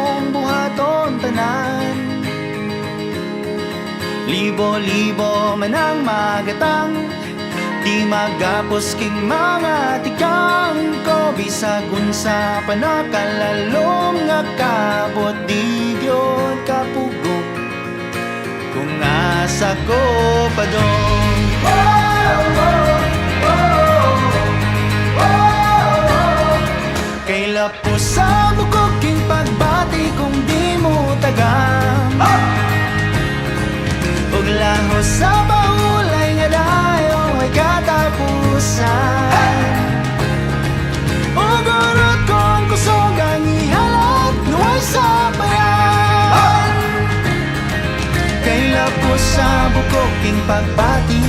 kong buhaton tanan. Libo-libo man ang magatang, di magapos king mga tikang ko. Bisag unsa pa nakalalom nga kabot, di gyud kapugok kung asa ko pa dong. Kay lapos sa bukog king pagbati kung di mo tagam, ug lahos sa baulay nga dayon ay katapusan. Ug urot kong kusog ang ihalat nuway sa bayan. Kay lapos sa bukog king pagbati